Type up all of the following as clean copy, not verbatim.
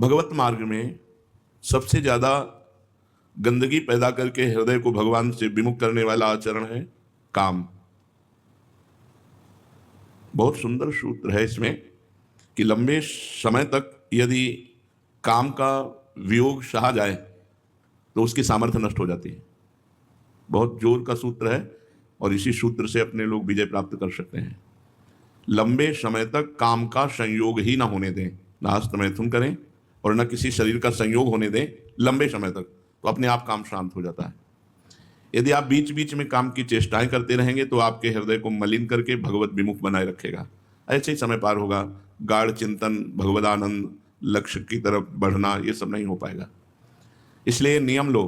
भगवत मार्ग में सबसे ज्यादा गंदगी पैदा करके हृदय को भगवान से विमुख करने वाला आचरण है काम। बहुत सुंदर सूत्र है इसमें कि लंबे समय तक यदि काम का वियोग सहा जाए तो उसकी सामर्थ्य नष्ट हो जाती है। बहुत जोर का सूत्र है और इसी सूत्र से अपने लोग विजय प्राप्त कर सकते हैं। लंबे समय तक काम का संयोग ही ना होने दें, ना हस्त मैथुन करें और न किसी शरीर का संयोग होने दें लंबे समय तक, तो अपने आप काम शांत हो जाता है। यदि आप बीच बीच में काम की चेष्टाएं करते रहेंगे तो आपके हृदय को मलिन करके भगवत विमुख बनाए रखेगा। ऐसे ही समय पार होगा। गाढ़ चिंतन, भगवदानंद, लक्ष्य की तरफ बढ़ना, ये सब नहीं हो पाएगा। इसलिए नियम लो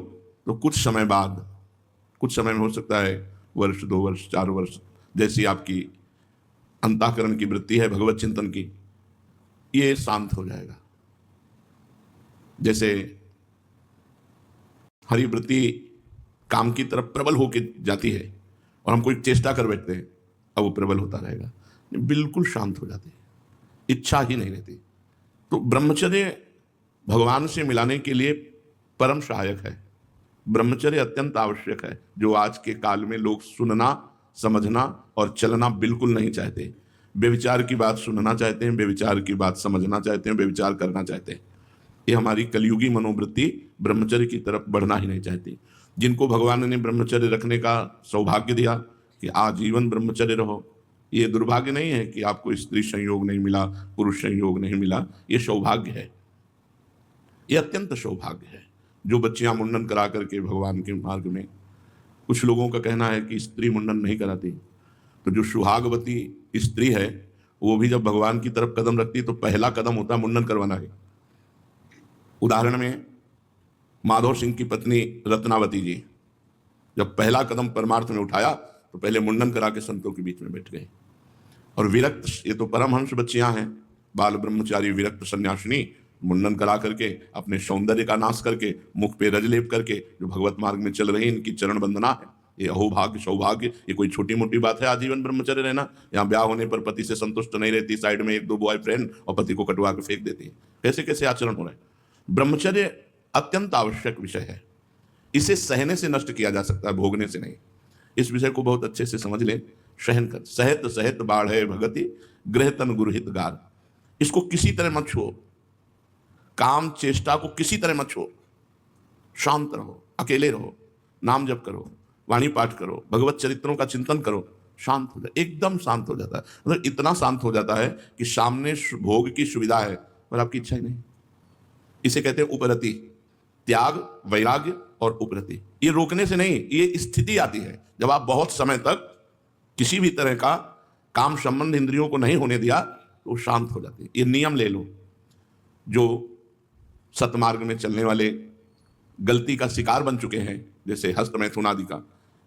तो कुछ समय बाद, कुछ समय में हो सकता है वर्ष, 2 वर्ष, 4 वर्ष, जैसी आपकी अंतःकरण की वृत्ति है भगवत चिंतन की, ये शांत हो जाएगा। जैसे हरी वृत्ति काम की तरफ प्रबल होकर जाती है और हम कोई चेष्टा कर बैठते हैं, अब वो प्रबल होता रहेगा, बिल्कुल शांत हो जाती है, इच्छा ही नहीं रहती। तो ब्रह्मचर्य भगवान से मिलाने के लिए परम सहायक है। ब्रह्मचर्य अत्यंत आवश्यक है, जो आज के काल में लोग सुनना, समझना और चलना बिल्कुल नहीं चाहते। व्यभिचार की बात सुनना चाहते हैं, व्यभिचार की बात समझना चाहते हैं, व्यभिचार करना चाहते हैं। ये हमारी कलयुगी मनोवृत्ति ब्रह्मचर्य की तरफ बढ़ना ही नहीं चाहती। जिनको भगवान ने ब्रह्मचर्य रखने का सौभाग्य दिया कि आजीवन ब्रह्मचर्य रहो, ये दुर्भाग्य नहीं है कि आपको स्त्री संयोग नहीं मिला, पुरुष संयोग नहीं मिला, ये सौभाग्य है, ये अत्यंत सौभाग्य है। जो बच्चियां मुंडन करा करके भगवान के मार्ग में, कुछ लोगों का कहना है कि स्त्री मुंडन नहीं कराती, तो जो सुहागवती स्त्री है वो भी जब भगवान की तरफ कदम रखती तो पहला कदम होता मुंडन करवाना है। उदाहरण में माधव सिंह की पत्नी रत्नावती जी जब पहला कदम परमार्थ में उठाया तो पहले मुंडन करा के संतों के बीच में बैठ गए। और विरक्त, ये तो परमहंस बच्चियां हैं, बाल ब्रह्मचारी विरक्त सन्यासिनी, मुंडन करा करके अपने सौंदर्य का नाश करके, मुख पे रज लेप करके जो भगवत मार्ग में चल रही इनकी चरण वंदना है। ये अहोभाग्य, सौभाग्य, ये कोई छोटी मोटी बात है आजीवन ब्रह्मचर्य रहना। यहाँ ब्याह होने पर पति से संतुष्ट नहीं रहती, साइड में 1-2 बॉयफ्रेंड और पति को कटवा के फेंक देती है। कैसे कैसे आचरण हो रहे हैं। ब्रह्मचर्य अत्यंत आवश्यक विषय है, इसे सहने से नष्ट किया जा सकता है, भोगने से नहीं। इस विषय को बहुत अच्छे से समझ लें। सहन कर, सहत सहत बाढ़े भगति, गृह तन गुरु हितगार। इसको किसी तरह मत छुओ, काम चेष्टा को किसी तरह मत छुओ, शांत रहो, अकेले रहो, नाम जप करो, वाणी पाठ करो, भगवत चरित्रों का चिंतन करो, शांत हो जाए, एकदम शांत हो जाता है। मतलब इतना शांत हो जाता है कि सामने भोग की सुविधा है और आपकी इच्छा ही नहीं। इसे कहते हैं उपरति, त्याग, वैराग्य और उपरति। ये रोकने से नहीं, ये स्थिति आती है जब आप बहुत समय तक किसी भी तरह का काम संबंध इंद्रियों को नहीं होने दिया तो शांत हो जाती है। ये नियम ले लो। जो सतमार्ग में चलने वाले गलती का शिकार बन चुके हैं, जैसे हस्त मैथुन आदि का,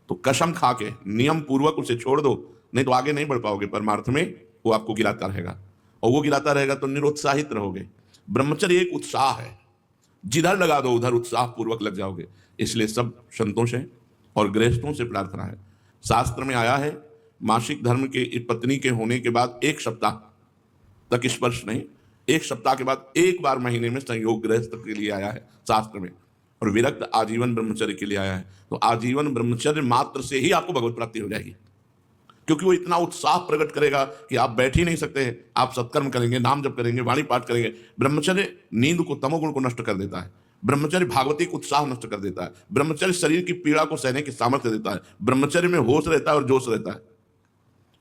तो कसम खा के नियम पूर्वक उसे छोड़ दो, नहीं तो आगे नहीं बढ़ पाओगे परमार्थ में। वो आपको गिराता रहेगा और वो गिराता रहेगा तो निरुत्साहित रहोगे। ब्रह्मचर्य एक उत्साह है, जिधर लगा दो उधर उत्साह पूर्वक लग जाओगे। इसलिए सब संतों से और गृहस्थों से प्रार्थना है। शास्त्र में आया है मासिक धर्म के पत्नी के होने के बाद 1 सप्ताह तक स्पर्श नहीं, 1 सप्ताह के बाद 1 बार महीने में संयोग गृहस्थ के लिए आया है शास्त्र में, और विरक्त आजीवन ब्रह्मचर्य के लिए आया है। तो आजीवन ब्रह्मचर्य मात्र से ही आपको भगवत प्राप्ति हो जाएगी, क्योंकि वो इतना उत्साह प्रकट करेगा कि आप बैठ ही नहीं सकते। आप सत्कर्म करेंगे, नाम जप करेंगे, वाणी पाठ करेंगे। ब्रह्मचर्य नींद को, तमोगुण को नष्ट कर देता है। ब्रह्मचर्य भागवतिक उत्साह नष्ट कर देता है। ब्रह्मचर्य शरीर की पीड़ा को सहने की सामर्थ्य देता है। ब्रह्मचर्य में होश रहता है और जोश रहता है।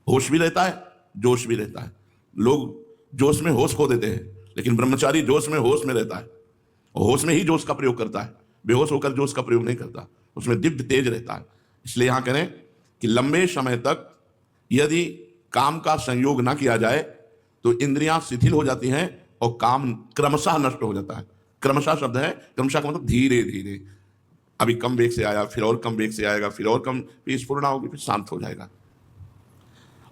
होश भी रहता है, जोश भी रहता है। लोग जोश में होश खो देते हैं, लेकिन ब्रह्मचारी जोश में होश में रहता है और होश में ही जोश का प्रयोग करता है। बेहोश होकर जोश का प्रयोग नहीं करता, उसमें दिव्य तेज रहता है। इसलिए यहां करें कि लंबे समय तक यदि काम का संयोग ना किया जाए तो इंद्रियां शिथिल हो जाती हैं और काम क्रमशः नष्ट हो जाता है। क्रमशः शब्द है, क्रमशः का मतलब धीरे धीरे। अभी कम वेग से आया, फिर और कम वेग से आएगा, फिर और कम, फिर स्फुरना होगी, फिर शांत हो जाएगा।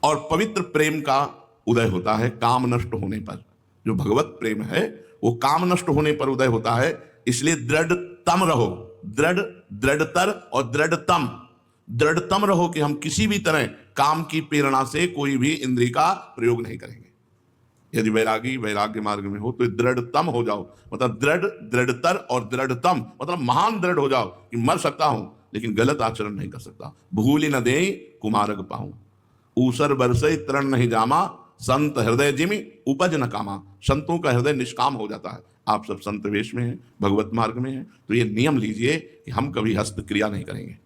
और पवित्र प्रेम का उदय होता है काम नष्ट होने पर। जो भगवत प्रेम है वो काम नष्ट होने पर उदय होता है। इसलिए दृढ़तम रहो, दृढ़तर और दृढ़तम। दृढ़तम रहो कि हम किसी भी तरह काम की प्रेरणा से कोई भी इंद्रिय का प्रयोग नहीं करेंगे। यदि वैरागी वैराग्य मार्ग में हो तो दृढ़तम हो जाओ, मतलब दृढ़तर और दृढ़तम मतलब महान दृढ़ हो जाओ कि मर सकता हूं लेकिन गलत आचरण नहीं कर सकता। भूल न दे कुमारग पाऊं, ऊसर बरसे तरण नहीं जामा, संत हृदय जिमि उपज न कामा। संतों का हृदय निष्काम हो जाता है। आप सब संत वेश में हैं, भगवत मार्ग में हैं, तो ये नियम लीजिए कि हम कभी हस्त क्रिया नहीं करेंगे।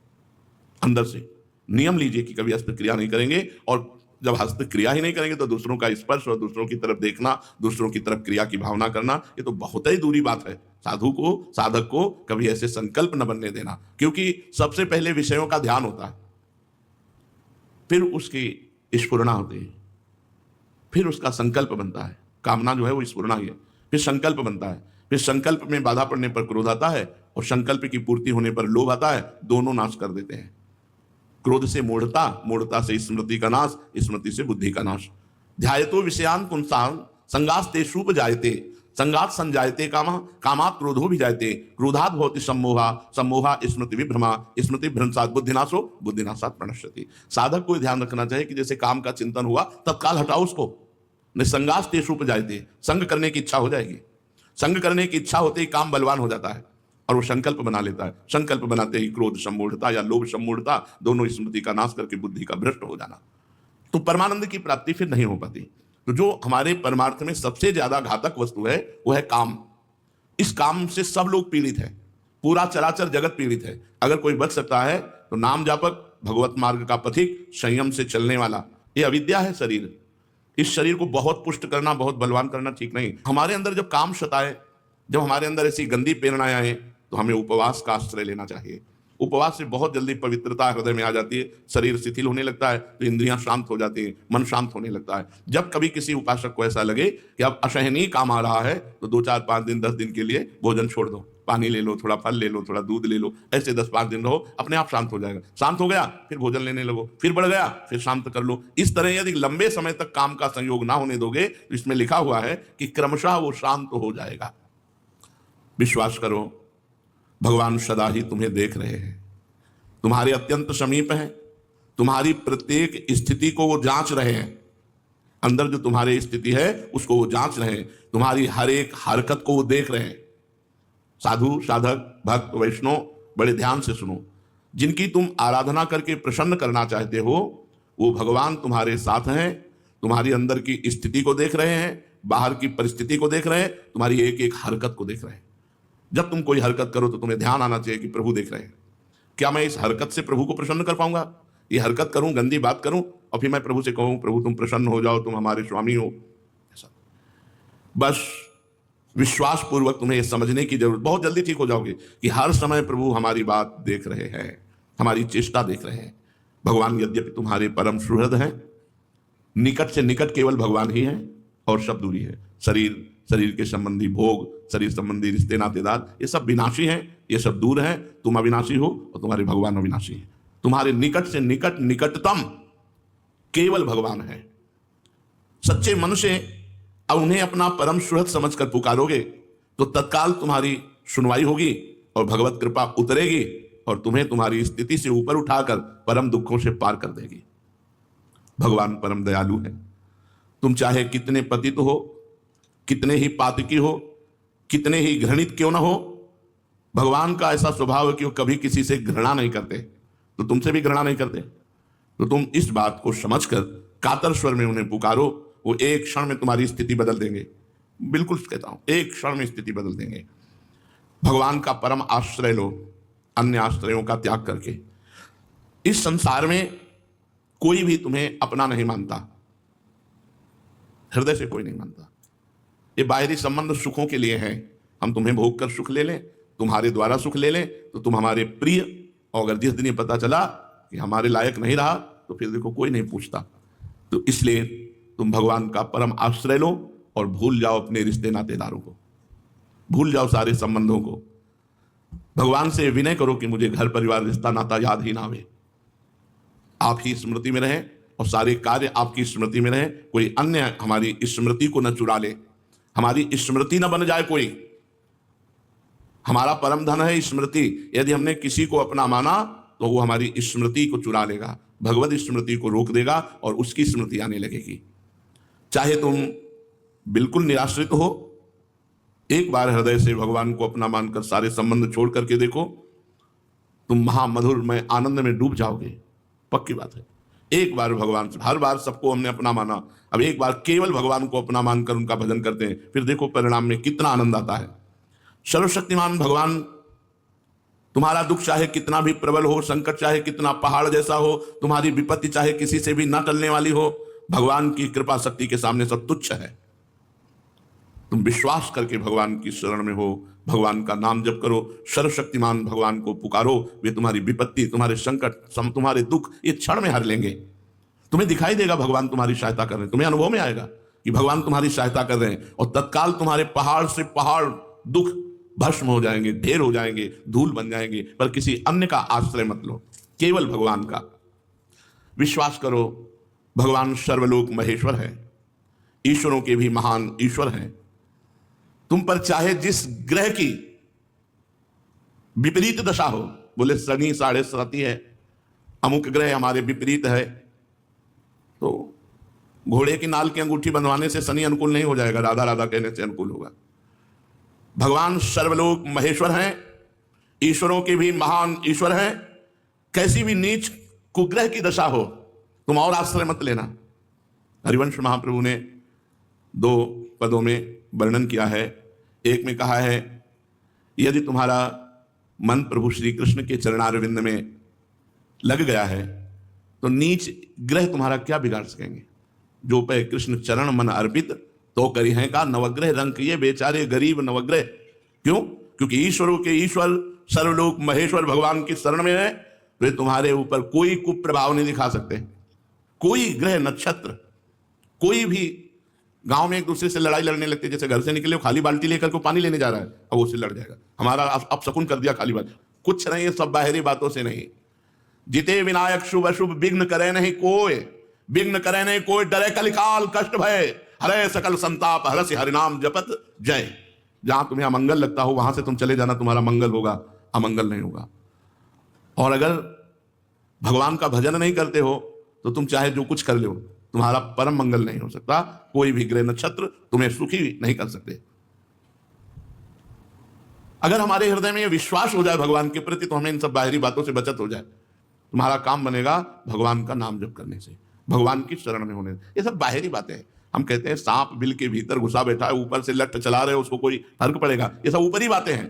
अंदर से नियम लीजिए कि कभी हस्त क्रिया नहीं करेंगे, और जब हस्त क्रिया ही नहीं करेंगे तो दूसरों का स्पर्श और दूसरों की तरफ देखना, दूसरों की तरफ क्रिया की भावना करना, ये तो बहुत ही दूरी बात है। साधु को, साधक को कभी ऐसे संकल्प न बनने देना, क्योंकि सबसे पहले विषयों का ध्यान होता है, फिर उसकी स्फुरणा होती है, फिर उसका संकल्प बनता है। कामना जो है वो स्फुरणा ही है, फिर संकल्प बनता है, फिर संकल्प में बाधा पड़ने पर क्रोध आता है, और संकल्प की पूर्ति होने पर लोभ आता है। दोनों नाश कर देते हैं। क्रोध से मूढ़ता, मूढ़ता से स्मृति का नाश, स्मृति से बुद्धि का नाश। ध्यायतो विषयान पुंसान संगास ते शुभ जायते, संगात संजायते कामा, कामात क्रोधो भी जायते, क्रोधात भवति सम्मोहा, सम्मोहा स्मृति विभ्रमा, स्मृति भ्रंशात बुद्धिनाशो, बुद्धिनाशात प्रणश्यति। साधक को ध्यान रखना चाहिए कि जैसे काम का चिंतन हुआ तत्काल हटाओ उसको। निसंगास ते शुभ जायते, संग करने की इच्छा हो जाएगी। संग करने की इच्छा होते ही काम बलवान हो जाता है और वो संकल्प बना लेता है। संकल्प बनाते ही क्रोध सम्मूढ़ता या लोभ सम्मूढ़ता, दोनों स्मृति का नाश करके बुद्धि का भ्रष्ट हो जाना, तो परमानंद की प्राप्ति फिर नहीं हो पाती। तो जो हमारे परमार्थ में सबसे ज्यादा घातक वस्तु है वो है काम। इस काम से सब लोग पीड़ित है, पूरा चराचर जगत पीड़ित है। अगर कोई बच सकता है तो नाम जापक, भगवत मार्ग का पथिक, संयम से चलने वाला। ये अविद्या है शरीर। इस शरीर को बहुत पुष्ट करना, बहुत बलवान करना ठीक नहीं। हमारे अंदर जब काम सताए, जब हमारे अंदर ऐसी गंदी प्रेरणाएं आए, तो हमें उपवास का आश्रय लेना चाहिए। उपवास से बहुत जल्दी पवित्रता हृदय में आ जाती है, शरीर शिथिल होने लगता है, तो इंद्रियां शांत हो जाती हैं, मन शांत होने लगता है। जब कभी किसी उपासक को ऐसा लगे कि अब असहनीय काम आ रहा है, तो 2 4 5 दिन 10 दिन के लिए भोजन छोड़ दो, पानी ले लो, थोड़ा फल ले लो, थोड़ा दूध ले लो, ऐसे 10 5 दिन रहो, अपने आप शांत हो जाएगा। शांत हो गया फिर भोजन लेने लगो, फिर बढ़ गया फिर शांत कर लो। इस तरह यदि लंबे समय तक काम का संयोग ना होने दोगे तो इसमें लिखा हुआ है कि क्रमशः वो शांत हो जाएगा। विश्वास करो, भगवान सदा ही तुम्हें देख रहे हैं, तुम्हारे अत्यंत समीप हैं, तुम्हारी प्रत्येक स्थिति को वो जांच रहे हैं। अंदर जो तुम्हारी स्थिति है उसको वो जांच रहे हैं, तुम्हारी हर एक हरकत को वो देख रहे हैं। साधु, साधक, भक्त, वैष्णव, बड़े ध्यान से सुनो। जिनकी तुम आराधना करके प्रसन्न करना चाहते हो, वो भगवान तुम्हारे साथ हैं, तुम्हारी अंदर की स्थिति को देख रहे हैं, बाहर की परिस्थिति को देख रहे हैं, तुम्हारी एक एक हरकत को देख रहे हैं। जब तुम कोई हरकत करो तो तुम्हें ध्यान आना चाहिए कि प्रभु देख रहे हैं। क्या मैं इस हरकत से प्रभु को प्रसन्न कर पाऊंगा? ये हरकत करूं, गंदी बात करूं और फिर मैं प्रभु से कहूं प्रभु तुम प्रसन्न हो जाओ, तुम हमारे स्वामी हो, ऐसा। बस विश्वास पूर्वक तुम्हें यह समझने की जरूरत, बहुत जल्दी ठीक हो जाओगे कि हर समय प्रभु हमारी बात देख रहे हैं, हमारी चेष्टा देख रहे हैं। भगवान यद्यपि तुम्हारे परम सुहृद हैं, निकट से निकट केवल भगवान ही है और सब दूरी है। शरीर, शरीर के संबंधी भोग, शरीर संबंधी रिश्ते नातेदार, ये सब विनाशी हैं, ये सब दूर हैं। तुम अविनाशी हो और तुम्हारे भगवान अविनाशी है। तुम्हारे निकट से निकट, निकटतम केवल भगवान है। सच्चे मन से अब उन्हें अपना परम सुहृद समझकर पुकारोगे तो तत्काल तुम्हारी सुनवाई होगी और भगवत कृपा उतरेगी और तुम्हें तुम्हारी स्थिति से ऊपर उठाकर परम दुखों से पार कर देगी। भगवान परम दयालु है। तुम चाहे कितने पतित हो, कितने ही पातकी हो, कितने ही घृणित क्यों ना हो, भगवान का ऐसा स्वभाव है कि वो कभी किसी से घृणा नहीं करते, तो तुमसे भी घृणा नहीं करते। तो तुम इस बात को समझकर कातर स्वर में उन्हें पुकारो, वो एक क्षण में तुम्हारी स्थिति बदल देंगे। बिल्कुल कहता हूं, एक क्षण में स्थिति बदल देंगे। भगवान का परम आश्रय लो, अन्य आश्रयों का त्याग करके। इस संसार में कोई भी तुम्हें अपना नहीं मानता, हृदय से कोई नहीं मानता। ये बाहरी संबंध सुखों के लिए हैं। हम तुम्हें भोग कर सुख ले लें, तुम्हारे द्वारा सुख ले लें तो तुम हमारे प्रिय, और अगर जिस दिन ये पता चला कि हमारे लायक नहीं रहा तो फिर देखो कोई नहीं पूछता। तो इसलिए तुम भगवान का परम आश्रय लो और भूल जाओ अपने रिश्ते नातेदारों को, भूल जाओ सारे संबंधों को। भगवान से विनय करो कि मुझे घर परिवार रिश्ता नाता याद ही ना आवे, आप ही स्मृति में रहें और सारे कार्य आपकी स्मृति में रहें। कोई अन्य हमारी स्मृति को न चुरा ले, हमारी स्मृति न बन जाए कोई। हमारा परम धन है स्मृति। यदि हमने किसी को अपना माना तो वो हमारी स्मृति को चुरा लेगा, भगवत स्मृति को रोक देगा और उसकी स्मृति आने लगेगी। चाहे तुम बिल्कुल निराश्रित हो, एक बार हृदय से भगवान को अपना मानकर सारे संबंध छोड़ करके देखो, तुम महामधुर में आनंद में डूब जाओगे। पक्की बात है। एक बार भगवान से, हर बार सबको हमने अपना माना, अब एक बार केवल भगवान को अपना मानकर उनका भजन करते हैं, फिर देखो परिणाम में कितना आनंद आता है। सर्वशक्तिमान भगवान, तुम्हारा दुख चाहे कितना भी प्रबल हो, संकट चाहे कितना पहाड़ जैसा हो, तुम्हारी विपत्ति चाहे किसी से भी ना टलने वाली हो, भगवान की कृपा शक्ति के सामने सब तुच्छ है। तुम विश्वास करके भगवान की शरण में हो, भगवान का नाम जप करो, सर्वशक्तिमान भगवान को पुकारो, वे तुम्हारी विपत्ति, तुम्हारे संकट, तुम्हारे दुख ये क्षण में हर लेंगे। तुम्हें दिखाई देगा भगवान तुम्हारी सहायता कर रहे हैं, तुम्हें अनुभव में आएगा कि भगवान तुम्हारी सहायता कर रहे हैं, और तत्काल तुम्हारे पहाड़ से पहाड़ दुख भस्म हो जाएंगे, ढेर हो जाएंगे, धूल बन जाएंगे। पर किसी अन्य का आश्रय मत लो, केवल भगवान का विश्वास करो। भगवान सर्वलोक महेश्वर है, ईश्वरों के भी महान ईश्वर हैं। तुम पर चाहे जिस ग्रह की विपरीत दशा हो, बोले शनि 7.5 है, अमुक ग्रह हमारे विपरीत है, तो घोड़े की नाल की अंगूठी बंधवाने से शनि अनुकूल नहीं हो जाएगा, राधा राधा कहने से अनुकूल होगा। भगवान सर्वलोक महेश्वर हैं, ईश्वरों के भी महान ईश्वर हैं। कैसी भी नीच कुग्रह की दशा हो, तुम और आश्रय मत लेना। हरिवंश महाप्रभु ने 2 पदों में वर्णन किया है। एक में कहा है, यदि तुम्हारा मन प्रभु श्री कृष्ण के चरणारविंद में लग गया है तो नीच ग्रह तुम्हारा क्या बिगाड़ सकेंगे। जो पे कृष्ण चरण मन अर्पित तो करी हैं का नवग्रह रंग, ये बेचारे गरीब नवग्रह। क्यों? क्योंकि ईश्वरों के ईश्वर सर्वलोक महेश्वर भगवान की शरण में है, वे तुम्हारे ऊपर कोई कुप्रभाव नहीं दिखा सकते। कोई ग्रह नक्षत्र, कोई भी गांव में एक दूसरे से लड़ाई लड़ने लगते, जैसे घर से निकले हो खाली बाल्टी लेकर को पानी लेने जा रहा है, अब वो उससे लड़ जाएगा, हमारा अब शकुन कर दिया खाली बाल्टी। कुछ नहीं है, सब बाहरी बातों से नहीं। जिते विनायक शुभ अशुभ विघ्न करे नहीं कोई, विघ्न करे नहीं कोई, डरे कलिकाल कष्ट भय, हरे सकल संताप हरसि हरिनाम जपत जय। जहां तुम्हें अमंगल लगता हो वहां से तुम चले जाना, तुम्हारा मंगल होगा, अमंगल नहीं होगा। और अगर भगवान का भजन नहीं करते हो तो तुम चाहे जो कुछ कर लो, तुम्हारा परम मंगल नहीं हो सकता। कोई भी ग्रह नक्षत्र तुम्हें सुखी नहीं कर सकते। अगर हमारे हृदय में यह विश्वास हो जाए भगवान के प्रति, तो हमें इन सब बाहरी बातों से बचत हो जाए। तुम्हारा काम बनेगा भगवान का नाम जप करने से, भगवान की शरण में होने से। ये सब बाहरी बातें हैं। हम कहते हैं सांप बिल के भीतर घुसा बैठा है, ऊपर से लट चला रहे हो, उसको कोई फर्क पड़ेगा। ये सब ऊपरी बातें हैं।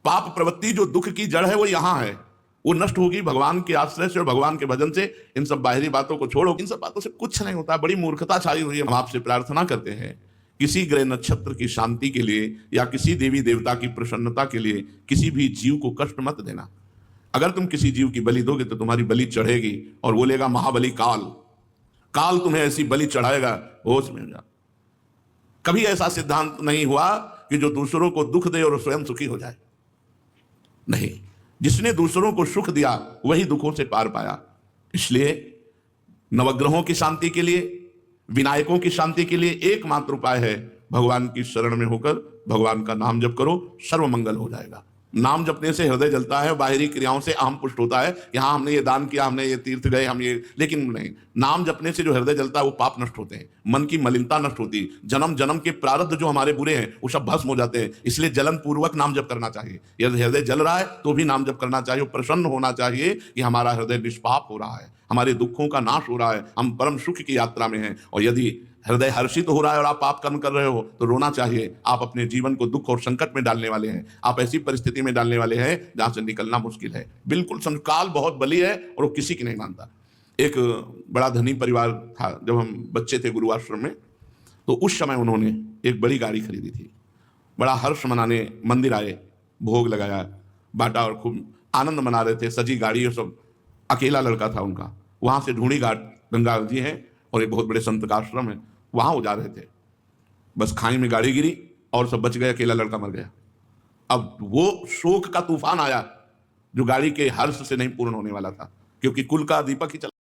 पाप प्रवृत्ति जो दुख की जड़ है वो यहां है, वो नष्ट होगी भगवान के आश्रय से और भगवान के भजन से। इन सब बाहरी बातों को छोड़ो, इन सब बातों से कुछ नहीं होता। बड़ी मूर्खता छाई हुई है। हम आपसे प्रार्थना करते हैं, किसी ग्रह नक्षत्र की शांति के लिए या किसी देवी देवता की प्रसन्नता के लिए किसी भी जीव को कष्ट मत देना। अगर तुम किसी जीव की बलि दोगे तो तुम्हारी बलि चढ़ेगी और बोलेगा महाबली काल, काल तुम्हें ऐसी बलि चढ़ाएगा, होश में जा। कभी ऐसा सिद्धांत नहीं हुआ कि जो दूसरों को दुख दे और स्वयं सुखी हो जाए। नहीं, जिसने दूसरों को सुख दिया वही दुखों से पार पाया। इसलिए नवग्रहों की शांति के लिए, विनायकों की शांति के लिए एकमात्र उपाय है भगवान की शरण में होकर भगवान का नाम जप करो, सर्व मंगल हो जाएगा। नाम जपने से हृदय जलता है, बाहरी क्रियाओं से अहम पुष्ट होता है कि हाँ हमने ये दान किया, हमने ये तीर्थ गए, हम ये, लेकिन नहीं, नाम जपने से जो हृदय जलता है वो पाप नष्ट होते हैं, मन की मलिनता नष्ट होती है, जन्म जन्म के प्रारब्ध जो हमारे बुरे हैं वो सब भस्म हो जाते हैं। इसलिए जलन पूर्वक नाम जप करना चाहिए। यदि हृदय जल रहा है तो भी नाम जप करना चाहिए, प्रसन्न होना चाहिए कि हमारा हृदय निष्पाप हो रहा है, हमारे दुखों का नाश हो रहा है, हम परम सुख की यात्रा में हैं। और यदि हृदय हर्षित हो रहा है और आप पाप कर्म कर रहे हो तो रोना चाहिए। आप अपने जीवन को दुख और संकट में डालने वाले हैं, आप ऐसी परिस्थिति में डालने वाले हैं जहां से निकलना मुश्किल है। बिल्कुल संकाल बहुत बली है और वो किसी की नहीं मानता। एक बड़ा धनी परिवार था, जब हम बच्चे थे गुरुआश्रम में, तो उस समय उन्होंने एक बड़ी गाड़ी खरीदी थी। बड़ा हर्ष मनाने मंदिर आए, भोग लगाया, बांटा और खूब आनंद मना रहे थे। सजी गाड़ी और सब, अकेला लड़का था उनका। वहां से ढूंढी घाट गंगा जी है और एक बहुत बड़े संत का आश्रम है, वहां वो जा रहे थे। बस खाई में गाड़ी गिरी और सब बच गए, अकेला लड़का मर गया। अब वो शोक का तूफान आया जो गाड़ी के हर्ष से नहीं पूर्ण होने वाला था, क्योंकि कुल का दीपक ही चला।